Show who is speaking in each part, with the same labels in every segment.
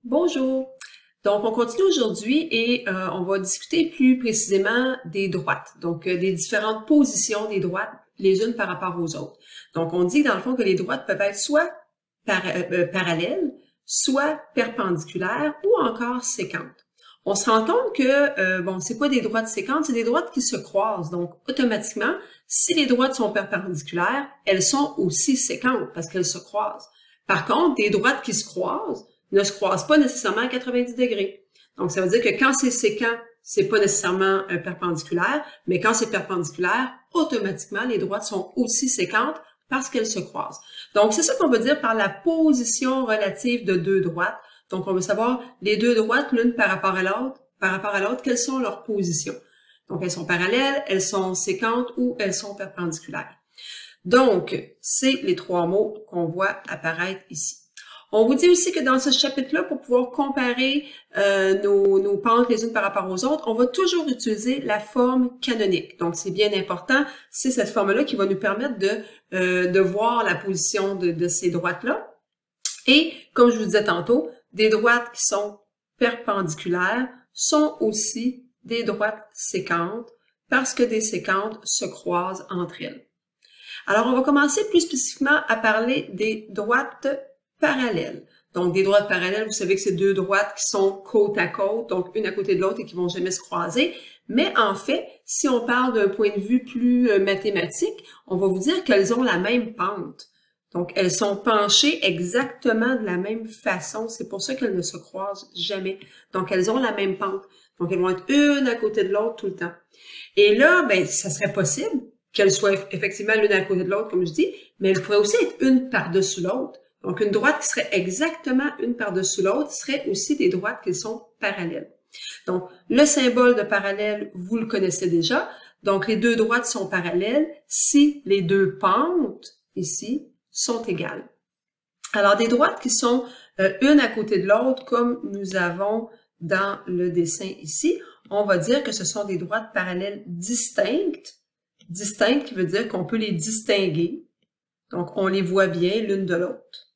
Speaker 1: Bonjour! Donc, on continue aujourd'hui et on va discuter plus précisément des droites, donc des différentes positions des droites les unes par rapport aux autres. Donc, on dit dans le fond que les droites peuvent être soit parallèles, soit perpendiculaires ou encore séquentes. On se rend compte que, bon, c'est quoi des droites séquentes? C'est des droites qui se croisent. Donc, automatiquement, si les droites sont perpendiculaires, elles sont aussi séquentes parce qu'elles se croisent. Par contre, des droites qui se croisent ne se croisent pas nécessairement à 90 degrés. Donc, ça veut dire que quand c'est séquent, c'est pas nécessairement perpendiculaire, mais quand c'est perpendiculaire, automatiquement, les droites sont aussi séquentes parce qu'elles se croisent. Donc, c'est ça qu'on veut dire par la position relative de deux droites. Donc, on veut savoir les deux droites, l'une par rapport à l'autre, quelles sont leurs positions. Donc, elles sont parallèles, elles sont séquentes ou elles sont perpendiculaires. Donc, c'est les trois mots qu'on voit apparaître ici. On vous dit aussi que dans ce chapitre-là, pour pouvoir comparer nos pentes les unes par rapport aux autres, on va toujours utiliser la forme canonique. Donc, c'est bien important. C'est cette forme-là qui va nous permettre de voir la position de ces droites-là. Et, comme je vous disais tantôt, des droites qui sont perpendiculaires sont aussi des droites séquentes parce que des séquentes se croisent entre elles. Alors, on va commencer plus spécifiquement à parler des droites parallèles. Donc, des droites parallèles, vous savez que c'est deux droites qui sont côte à côte, donc une à côté de l'autre et qui vont jamais se croiser. Mais en fait, si on parle d'un point de vue plus mathématique, on va vous dire qu'elles ont la même pente. Donc, elles sont penchées exactement de la même façon. C'est pour ça qu'elles ne se croisent jamais. Donc, elles ont la même pente. Donc, elles vont être une à côté de l'autre tout le temps. Et là, ben, ça serait possible qu'elles soient effectivement l'une à côté de l'autre, comme je dis, mais elles pourraient aussi être une par-dessus l'autre. Donc, une droite qui serait exactement une par-dessus l'autre serait aussi des droites qui sont parallèles. Donc, le symbole de parallèle, vous le connaissez déjà. Donc, les deux droites sont parallèles si les deux pentes, ici, sont égales. Alors, des droites qui sont une à côté de l'autre, comme nous avons dans le dessin ici, on va dire que ce sont des droites parallèles distinctes. Distinctes qui veut dire qu'on peut les distinguer. Donc, on les voit bien l'une de l'autre.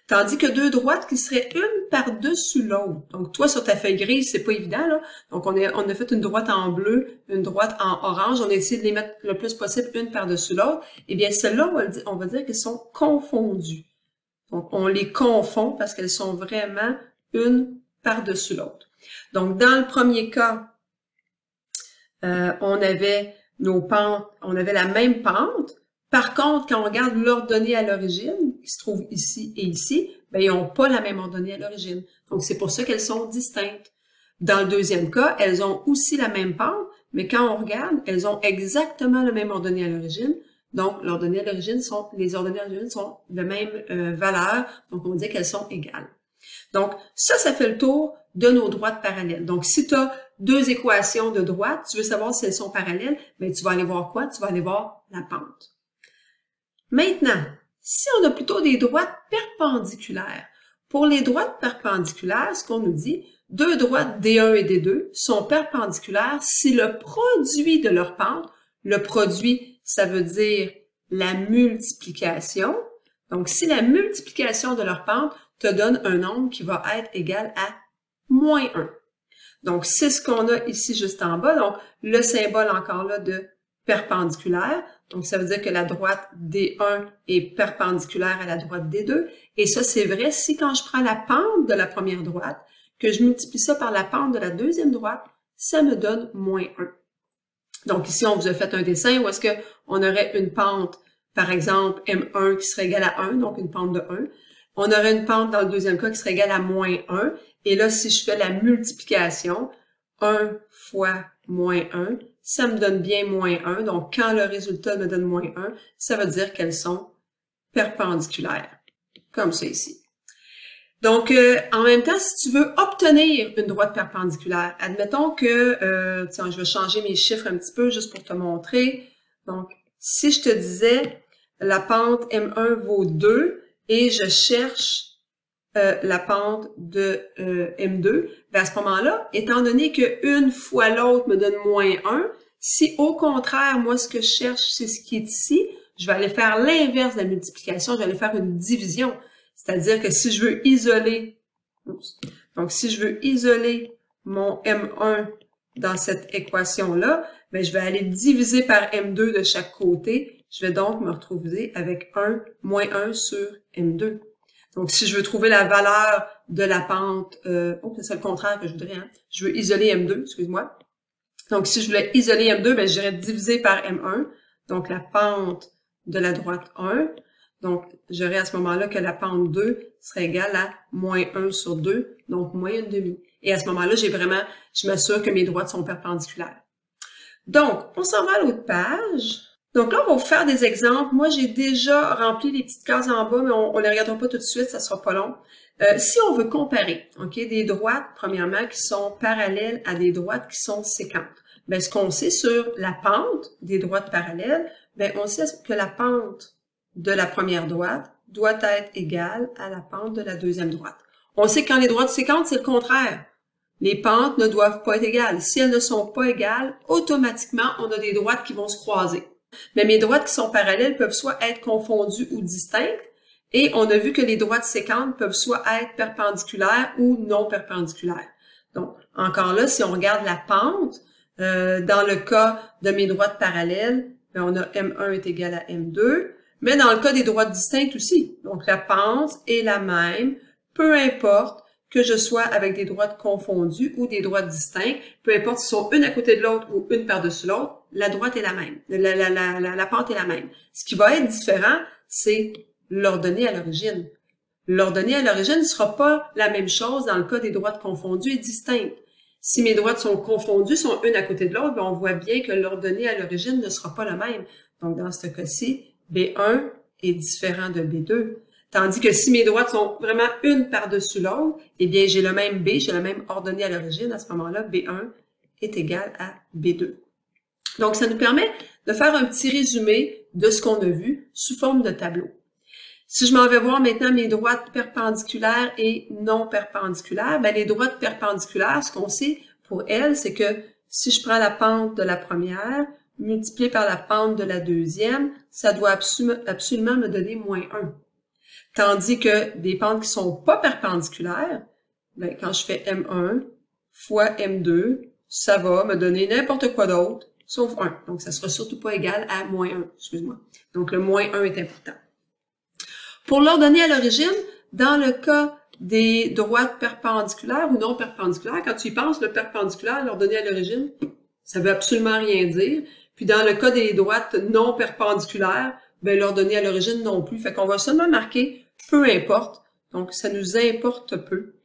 Speaker 1: Tandis que deux droites qui seraient une par-dessus l'autre. Donc, toi, sur ta feuille grise, c'est pas évident, là. Donc, on a fait une droite en bleu, une droite en orange. On a essayé de les mettre le plus possible une par-dessus l'autre. Eh bien, celles-là, on va dire qu'elles sont confondues. Donc, on les confond parce qu'elles sont vraiment une par-dessus l'autre. Donc, dans le premier cas, on avait nos pentes, on avait la même pente. Par contre, quand on regarde l'ordonnée à l'origine, qui se trouve ici et ici, ben, ils n'ont pas la même ordonnée à l'origine. Donc, c'est pour ça qu'elles sont distinctes. Dans le deuxième cas, elles ont aussi la même pente, mais quand on regarde, elles ont exactement la même ordonnée à l'origine. Donc, les ordonnées à l'origine sont de même valeur. Donc, on dit qu'elles sont égales. Donc, ça fait le tour de nos droites parallèles. Donc, si tu as deux équations de droite, tu veux savoir si elles sont parallèles, mais tu vas aller voir quoi? Tu vas aller voir la pente. Maintenant, si on a plutôt des droites perpendiculaires, pour les droites perpendiculaires, ce qu'on nous dit, deux droites D1 et D2 sont perpendiculaires si le produit de leur pente, le produit, ça veut dire la multiplication. Donc, si la multiplication de leur pente te donne un nombre qui va être égal à moins 1. Donc, c'est ce qu'on a ici juste en bas. Donc, le symbole encore là de perpendiculaire. Donc, ça veut dire que la droite D1 est perpendiculaire à la droite D2. Et ça, c'est vrai si quand je prends la pente de la première droite, que je multiplie ça par la pente de la deuxième droite, ça me donne moins 1. Donc, ici, on vous a fait un dessin où est-ce qu'on aurait une pente, par exemple, M1 qui serait égale à 1, donc une pente de 1. On aurait une pente dans le deuxième cas qui serait égale à moins 1. Et là, si je fais la multiplication, 1 fois moins 1, ça me donne bien moins 1. Donc, quand le résultat me donne moins 1, ça veut dire qu'elles sont perpendiculaires, comme ça ici. Donc, en même temps, si tu veux obtenir une droite perpendiculaire, admettons que, tiens, je vais changer mes chiffres un petit peu juste pour te montrer. Donc, si je te disais la pente M1 vaut 2 et je cherche la pente de M2, ben à ce moment-là, étant donné qu'une fois l'autre me donne moins 1, si au contraire, moi, ce que je cherche, c'est ce qui est ici, je vais aller faire l'inverse de la multiplication, je vais aller faire une division. C'est-à-dire que si je veux isoler Oups. Donc, si je veux isoler mon M1 dans cette équation-là, ben, je vais aller diviser par M2 de chaque côté. Je vais donc me retrouver avec 1 moins 1 sur M2. Donc, si je veux trouver la valeur de la pente, c'est le contraire que je voudrais, hein? Je veux isoler M2, excuse-moi. Donc, si je voulais isoler M2, ben, je dirais diviser par M1. Donc, la pente de la droite 1. Donc, j'aurais à ce moment-là que la pente 2 serait égale à moins 1 sur 2, donc moins 1/2. Et à ce moment-là, je m'assure que mes droites sont perpendiculaires. Donc, on s'en va à l'autre page. Donc là, on va vous faire des exemples. Moi, j'ai déjà rempli les petites cases en bas, mais on les regardera pas tout de suite, ça sera pas long. Si on veut comparer, ok, des droites, premièrement, qui sont parallèles à des droites qui sont séquentes, ben, ce qu'on sait sur la pente des droites parallèles, ben, on sait que la pente de la première droite doit être égale à la pente de la deuxième droite. On sait que quand les droites séquentes, c'est le contraire. Les pentes ne doivent pas être égales. Si elles ne sont pas égales, automatiquement, on a des droites qui vont se croiser. Mais mes droites qui sont parallèles peuvent soit être confondues ou distinctes, et on a vu que les droites séquentes peuvent soit être perpendiculaires ou non perpendiculaires. Donc, encore là, si on regarde la pente, dans le cas de mes droites parallèles, ben on a M1 est égal à M2, mais dans le cas des droites distinctes aussi. Donc, la pente est la même, peu importe que je sois avec des droites confondues ou des droites distinctes, peu importe si sont une à côté de l'autre ou une par-dessus l'autre, la droite est la même, la pente est la même. Ce qui va être différent, c'est l'ordonnée à l'origine. L'ordonnée à l'origine ne sera pas la même chose dans le cas des droites confondues et distinctes. Si mes droites sont confondues, sont une à côté de l'autre, ben on voit bien que l'ordonnée à l'origine ne sera pas la même. Donc, dans ce cas-ci, B1 est différent de B2. Tandis que si mes droites sont vraiment une par-dessus l'autre, eh bien, j'ai le même B, j'ai la même ordonnée à l'origine. À ce moment-là, B1 est égal à B2. Donc, ça nous permet de faire un petit résumé de ce qu'on a vu sous forme de tableau. Si je m'en vais voir maintenant mes droites perpendiculaires et non perpendiculaires, ben les droites perpendiculaires, ce qu'on sait pour elles, c'est que si je prends la pente de la première, multiplié par la pente de la deuxième, ça doit absolument me donner moins 1. Tandis que des pentes qui sont pas perpendiculaires, ben, quand je fais M1 fois M2, ça va me donner n'importe quoi d'autre, sauf 1. Donc, ça sera surtout pas égal à moins 1, excuse-moi. Donc, le moins 1 est important. Pour l'ordonnée à l'origine, dans le cas des droites perpendiculaires ou non perpendiculaires, quand tu y penses, le perpendiculaire, l'ordonnée à l'origine, ça veut absolument rien dire. Puis dans le cas des droites non perpendiculaires, ben l'ordonnée à l'origine non plus. Fait qu'on va seulement marquer peu importe. Donc, ça nous importe peu.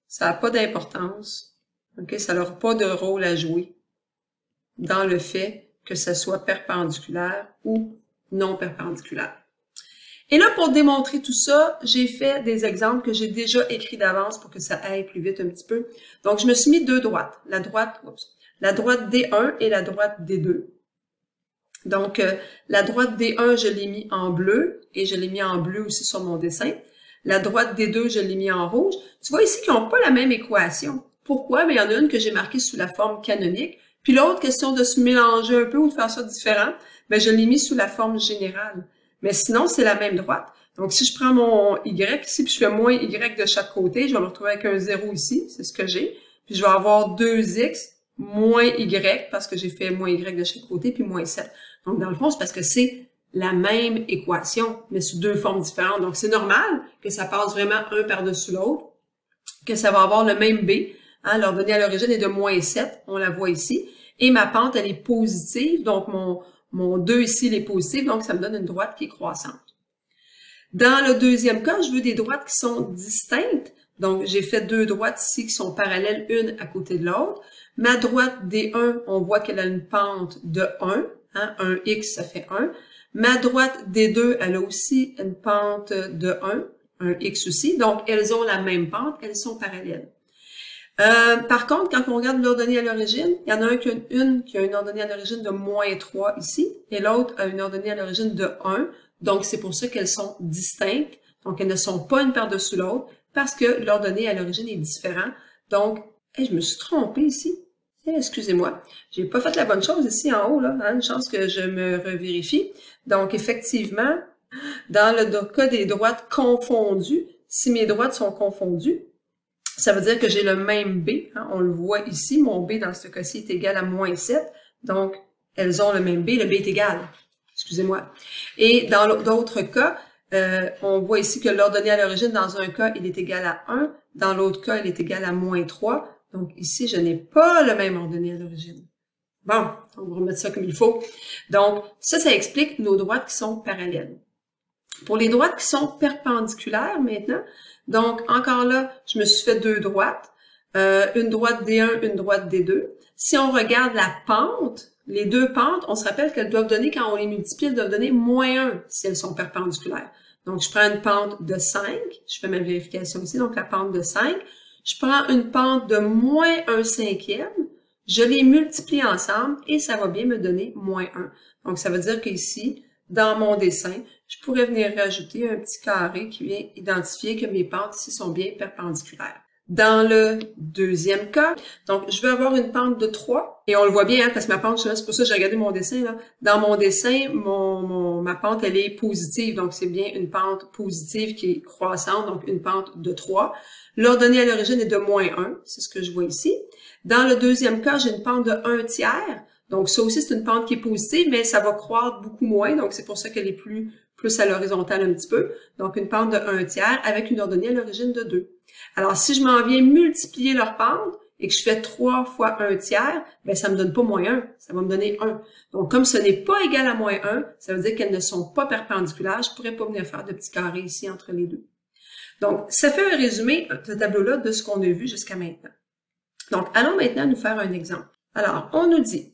Speaker 1: Ça n'a pas d'importance. OK? Ça n'aura pas de rôle à jouer dans le fait que ça soit perpendiculaire ou non perpendiculaire. Et là, pour démontrer tout ça, j'ai fait des exemples que j'ai déjà écrits d'avance pour que ça aille plus vite un petit peu. Donc, je me suis mis deux droites. La droite D1 et la droite D2. Donc, la droite D1, je l'ai mis en bleu et je l'ai mis en bleu aussi sur mon dessin. La droite D2, je l'ai mis en rouge. Tu vois ici qu'ils n'ont pas la même équation. Pourquoi? Mais il y en a une que j'ai marquée sous la forme canonique. Puis l'autre, question de se mélanger un peu ou de faire ça différent, ben je l'ai mis sous la forme générale. Mais sinon, c'est la même droite. Donc, si je prends mon Y ici, puis je fais moins Y de chaque côté, je vais me retrouver avec un 0 ici, c'est ce que j'ai. Puis je vais avoir 2X moins Y, parce que j'ai fait moins Y de chaque côté, puis moins 7. Donc, dans le fond, c'est parce que c'est la même équation, mais sous deux formes différentes. Donc, c'est normal que ça passe vraiment un par-dessus l'autre, que ça va avoir le même B. Hein, l'ordonnée à l'origine est de moins 7, on la voit ici. Et ma pente, elle est positive, donc mon 2 ici, il est positif, donc ça me donne une droite qui est croissante. Dans le deuxième cas, je veux des droites qui sont distinctes. Donc, j'ai fait deux droites ici qui sont parallèles, une à côté de l'autre. Ma droite D1, on voit qu'elle a une pente de 1. Hein, un X, ça fait 1. Ma droite D2, elle a aussi une pente de 1 X aussi. Donc, elles ont la même pente, elles sont parallèles. Par contre, quand on regarde l'ordonnée à l'origine, il y en a une qui a une ordonnée à l'origine de moins 3 ici, et l'autre a une ordonnée à l'origine de 1. Donc, c'est pour ça qu'elles sont distinctes. Donc, elles ne sont pas une par-dessus l'autre, parce que l'ordonnée à l'origine est différente. Donc, je me suis trompée ici. Excusez-moi, j'ai pas fait la bonne chose ici en haut, là. Hein, une chance que je me revérifie. Donc, effectivement, dans le cas des droites confondues, si mes droites sont confondues, Ça veut dire que j'ai le même B, hein, on le voit ici, mon B dans ce cas-ci est égal à moins 7, donc elles ont le même B, le B est égal, excusez-moi. Et dans d'autres cas, on voit ici que l'ordonnée à l'origine, dans un cas, il est égal à 1, dans l'autre cas, il est égal à moins 3, donc ici, je n'ai pas le même ordonnée à l'origine. Bon, on va remettre ça comme il faut. Donc, ça explique nos droites qui sont parallèles. Pour les droites qui sont perpendiculaires maintenant, donc encore là, je me suis fait deux droites, une droite D1, une droite D2. Si on regarde la pente, les deux pentes, on se rappelle qu'elles doivent donner, quand on les multiplie, elles doivent donner moins 1 si elles sont perpendiculaires. Donc, je prends une pente de 5, je fais ma vérification ici, donc la pente de 5. Je prends une pente de moins 1/5, je les multiplie ensemble et ça va bien me donner moins 1. Donc, ça veut dire qu'ici, dans mon dessin, je pourrais venir rajouter un petit carré qui vient identifier que mes pentes ici sont bien perpendiculaires. Dans le deuxième cas, donc je vais avoir une pente de 3, et on le voit bien, hein, parce que ma pente, c'est pour ça que j'ai regardé mon dessin, là. Dans mon dessin, ma pente, elle est positive, donc c'est bien une pente positive qui est croissante, donc une pente de 3. L'ordonnée à l'origine est de moins 1, c'est ce que je vois ici. Dans le deuxième cas, j'ai une pente de 1/3, donc ça aussi c'est une pente qui est positive, mais ça va croître beaucoup moins, donc c'est pour ça qu'elle est plus à l'horizontale un petit peu. Donc une pente de 1/3 avec une ordonnée à l'origine de 2. Alors si je m'en viens multiplier leur pente et que je fais 3 fois 1/3, ben ça me donne pas moins 1, ça va me donner 1. Donc comme ce n'est pas égal à moins 1, ça veut dire qu'elles ne sont pas perpendiculaires, je pourrais pas venir faire de petits carrés ici entre les deux. Donc ça fait un résumé, ce tableau-là, de ce qu'on a vu jusqu'à maintenant. Donc allons maintenant nous faire un exemple. Alors on nous dit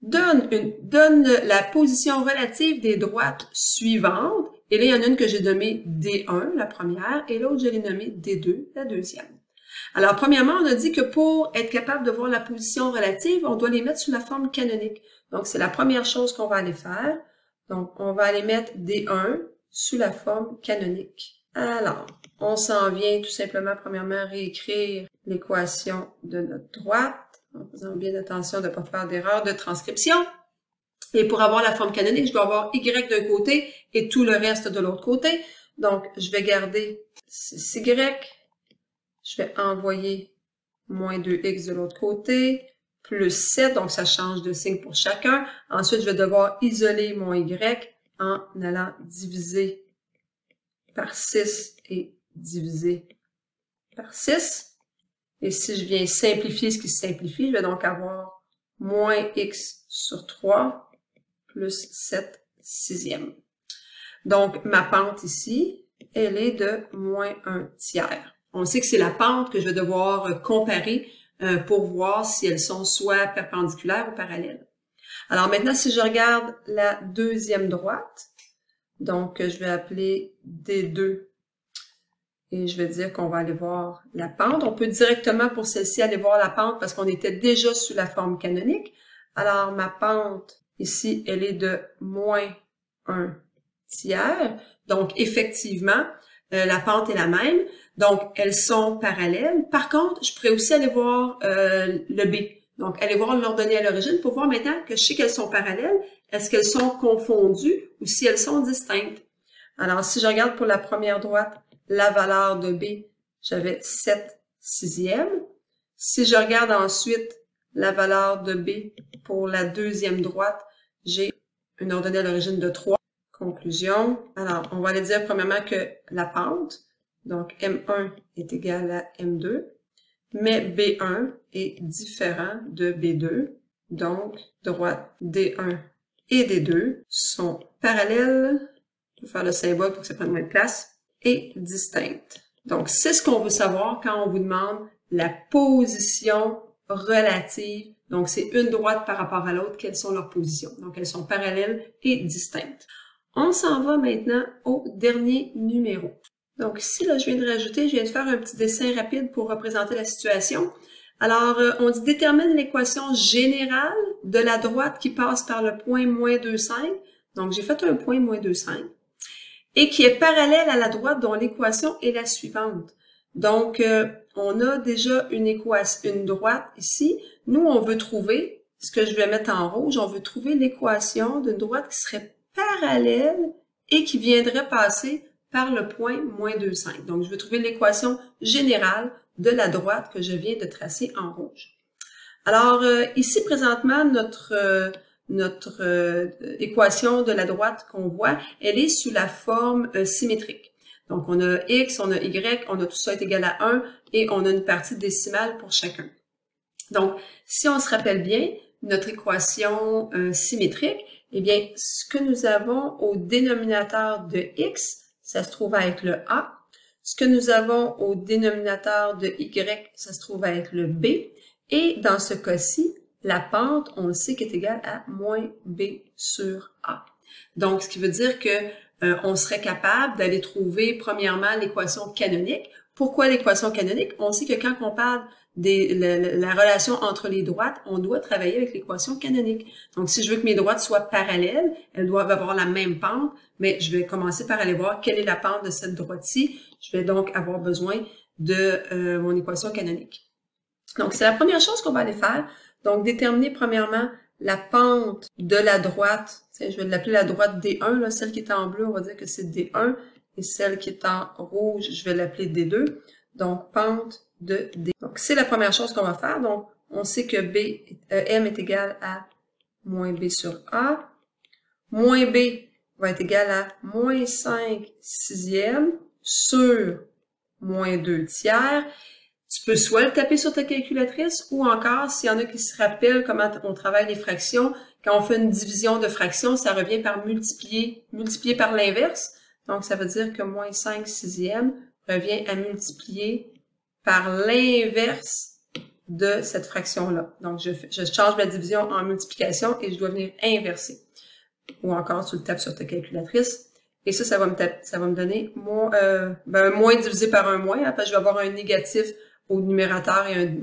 Speaker 1: donne la position relative des droites suivantes. Et là, il y en a une que j'ai nommée D1, la première, et l'autre, je l'ai nommée D2, la deuxième. Alors, premièrement, on a dit que pour être capable de voir la position relative, on doit les mettre sous la forme canonique. Donc, c'est la première chose qu'on va aller faire. Donc, on va aller mettre D1 sous la forme canonique. Alors, on s'en vient tout simplement, premièrement, réécrire l'équation de notre droite, en faisant bien attention de ne pas faire d'erreur de transcription. Et pour avoir la forme canonique, je dois avoir Y d'un côté et tout le reste de l'autre côté. Donc, je vais garder 6Y. Je vais envoyer moins 2X de l'autre côté, plus 7, donc ça change de signe pour chacun. Ensuite, je vais devoir isoler mon Y en allant diviser par 6 et diviser par 6. Et si je viens simplifier ce qui se simplifie, je vais donc avoir moins x sur 3 plus 7/6. Donc, ma pente ici, elle est de moins 1/3. On sait que c'est la pente que je vais devoir comparer pour voir si elles sont soit perpendiculaires ou parallèles. Alors maintenant, si je regarde la deuxième droite, donc je vais appeler D2. Et je vais dire qu'on va aller voir la pente. On peut directement pour celle-ci aller voir la pente parce qu'on était déjà sous la forme canonique. Alors, ma pente ici, elle est de moins 1/3. Donc, effectivement, la pente est la même. Donc, elles sont parallèles. Par contre, je pourrais aussi aller voir le B. Donc, aller voir l'ordonnée à l'origine pour voir maintenant que je sais qu'elles sont parallèles. Est-ce qu'elles sont confondues ou si elles sont distinctes? Alors, si je regarde pour la première droite, la valeur de B, j'avais 7/6. Si je regarde ensuite la valeur de B pour la deuxième droite, j'ai une ordonnée à l'origine de 3. Conclusion. Alors, on va aller dire premièrement que la pente, donc M1 est égal à M2, mais B1 est différent de B2. Donc, droite D1 et D2 sont parallèles. Je vais faire le symbole pour que ça prenne moins de place. Et distinctes. Donc, c'est ce qu'on veut savoir quand on vous demande la position relative. Donc, c'est une droite par rapport à l'autre, quelles sont leurs positions. Donc, elles sont parallèles et distinctes. On s'en va maintenant au dernier numéro. Donc, ici, là, je viens de faire un petit dessin rapide pour représenter la situation. Alors, on dit détermine l'équation générale de la droite qui passe par le point moins 2,5. Donc, j'ai fait un point moins 2,5. Et qui est parallèle à la droite dont l'équation est la suivante. Donc, on a déjà une droite ici. Nous, on veut trouver, ce que je vais mettre en rouge, on veut trouver l'équation d'une droite qui serait parallèle et qui viendrait passer par le point moins 2,5. Donc, je veux trouver l'équation générale de la droite que je viens de tracer en rouge. Alors, ici, présentement, notre équation de la droite qu'on voit, elle est sous la forme symétrique. Donc, on a x, on a y, on a tout ça est égal à 1 et on a une partie décimale pour chacun. Donc, si on se rappelle bien, notre équation symétrique, eh bien, ce que nous avons au dénominateur de x, ça se trouve à être le a. Ce que nous avons au dénominateur de y, ça se trouve à être le b. Et dans ce cas-ci, la pente, on le sait, qu'est égale à moins b sur a. Donc, ce qui veut dire que on serait capable d'aller trouver, premièrement, l'équation canonique. Pourquoi l'équation canonique? On sait que quand on parle de la relation entre les droites, on doit travailler avec l'équation canonique. Donc, si je veux que mes droites soient parallèles, elles doivent avoir la même pente, mais je vais commencer par aller voir quelle est la pente de cette droite-ci. Je vais donc avoir besoin de mon équation canonique. Donc, c'est la première chose qu'on va aller faire. Donc, déterminer premièrement la pente de la droite. Je vais l'appeler la droite D1, là, celle qui est en bleu, on va dire que c'est D1. Et celle qui est en rouge, je vais l'appeler D2. Donc, pente de D. Donc, c'est la première chose qu'on va faire. Donc, on sait que M est égal à moins B sur A. Moins B va être égal à moins 5 sixièmes sur moins 2 tiers. Tu peux soit le taper sur ta calculatrice ou encore, s'il y en a qui se rappellent comment on travaille les fractions, quand on fait une division de fractions, ça revient par multiplier par l'inverse. Donc, ça veut dire que moins 5 sixièmes revient à multiplier par l'inverse de cette fraction-là. Donc, je change ma division en multiplication et je dois venir inverser. Ou encore, tu le tapes sur ta calculatrice. Et ça va me donner moins divisé par un moins, hein, parce que je vais avoir un négatif au numérateur et un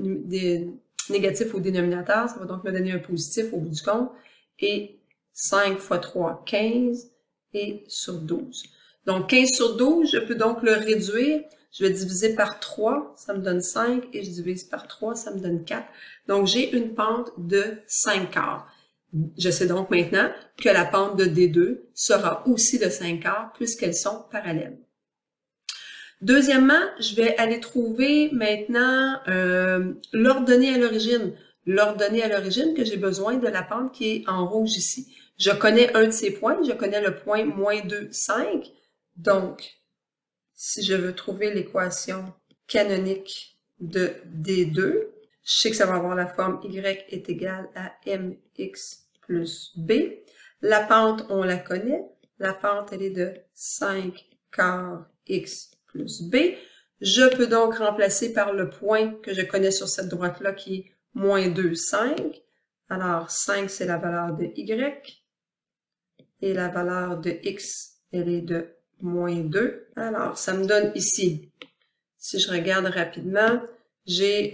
Speaker 1: négatif au dénominateur. Ça va donc me donner un positif au bout du compte. Et 5 fois 3, 15 et sur 12. Donc, 15 sur 12, je peux donc le réduire. Je vais diviser par 3, ça me donne 5, et je divise par 3, ça me donne 4. Donc, j'ai une pente de 5 quarts. Je sais donc maintenant que la pente de D2 sera aussi de 5 quarts puisqu'elles sont parallèles. Deuxièmement, je vais aller trouver maintenant l'ordonnée à l'origine. L'ordonnée à l'origine que j'ai besoin de la pente qui est en rouge ici. Je connais un de ces points, je connais le point moins 2, 5. Donc, si je veux trouver l'équation canonique de D2, je sais que ça va avoir la forme y est égale à mx plus b. La pente, on la connaît. La pente, elle est de 5 quarts x plus b. Je peux donc remplacer par le point que je connais sur cette droite-là qui est moins 2, 5. Alors, 5, c'est la valeur de y. Et la valeur de x, elle est de moins 2. Alors, ça me donne ici, si je regarde rapidement, j'ai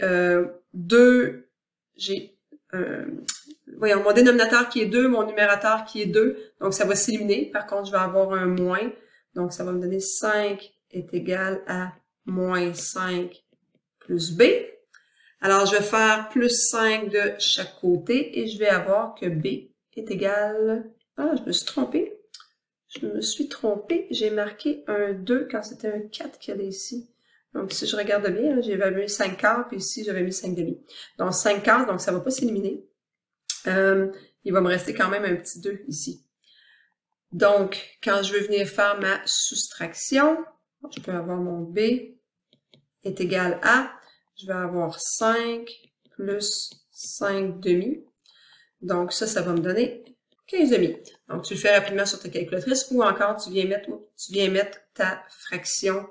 Speaker 1: voyons, mon dénominateur qui est 2, mon numérateur qui est 2, donc ça va s'éliminer. Par contre, je vais avoir un moins, donc ça va me donner 5 est égal à moins 5 plus b. Alors, je vais faire plus 5 de chaque côté et je vais avoir que b est égal... Ah, je me suis trompée. Je me suis trompée. J'ai marqué un 2 quand c'était un 4 qu'il y avait ici. Donc, si je regarde bien, j'avais mis 5 quarts, puis ici, j'avais mis 5 demi. Donc, 5 quarts, donc ça ne va pas s'éliminer. Il va me rester quand même un petit 2 ici. Donc, quand je veux venir faire ma soustraction, je peux avoir mon B est égal à, je vais avoir 5 plus 5 demi. Donc, ça va me donner 15 demi. Donc, tu le fais rapidement sur ta calculatrice ou encore tu viens mettre ta fraction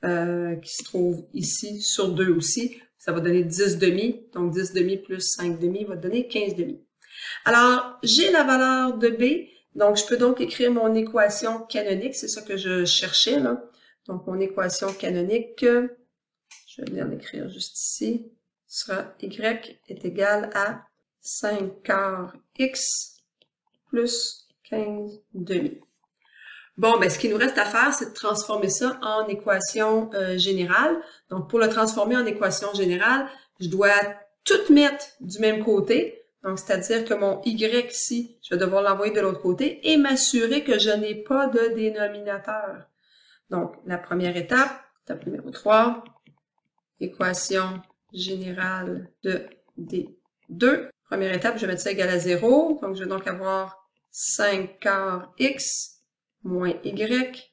Speaker 1: qui se trouve ici sur 2 aussi. Ça va donner 10 demi. Donc, 10 demi plus 5 demi va te donner 15 demi. Alors, j'ai la valeur de B. Donc, je peux donc écrire mon équation canonique. C'est ça que je cherchais, là. Donc, mon équation canonique, je vais venir l'écrire juste ici, sera y est égal à 5 quarts x plus 15 demi. Bon, ben, ce qui nous reste à faire, c'est de transformer ça en équation générale. Donc, pour le transformer en équation générale, je dois tout mettre du même côté. Donc, c'est-à-dire que mon y ici, je vais devoir l'envoyer de l'autre côté et m'assurer que je n'ai pas de dénominateur. Donc, la première étape numéro 3, équation générale de D2. Première étape, je vais mettre ça égal à 0. Donc, je vais donc avoir 5 quarts x moins y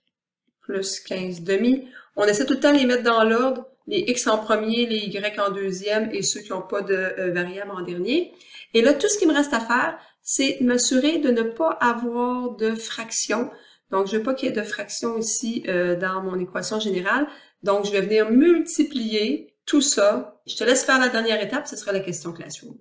Speaker 1: plus 15 demi. On essaie tout le temps de les mettre dans l'ordre, les x en premier, les y en deuxième et ceux qui n'ont pas de variable en dernier. Et là, tout ce qui me reste à faire, c'est m'assurer de ne pas avoir de fraction. Donc, je ne veux pas qu'il y ait de fraction ici dans mon équation générale. Donc, je vais venir multiplier tout ça. Je te laisse faire la dernière étape, ce sera la question classroom.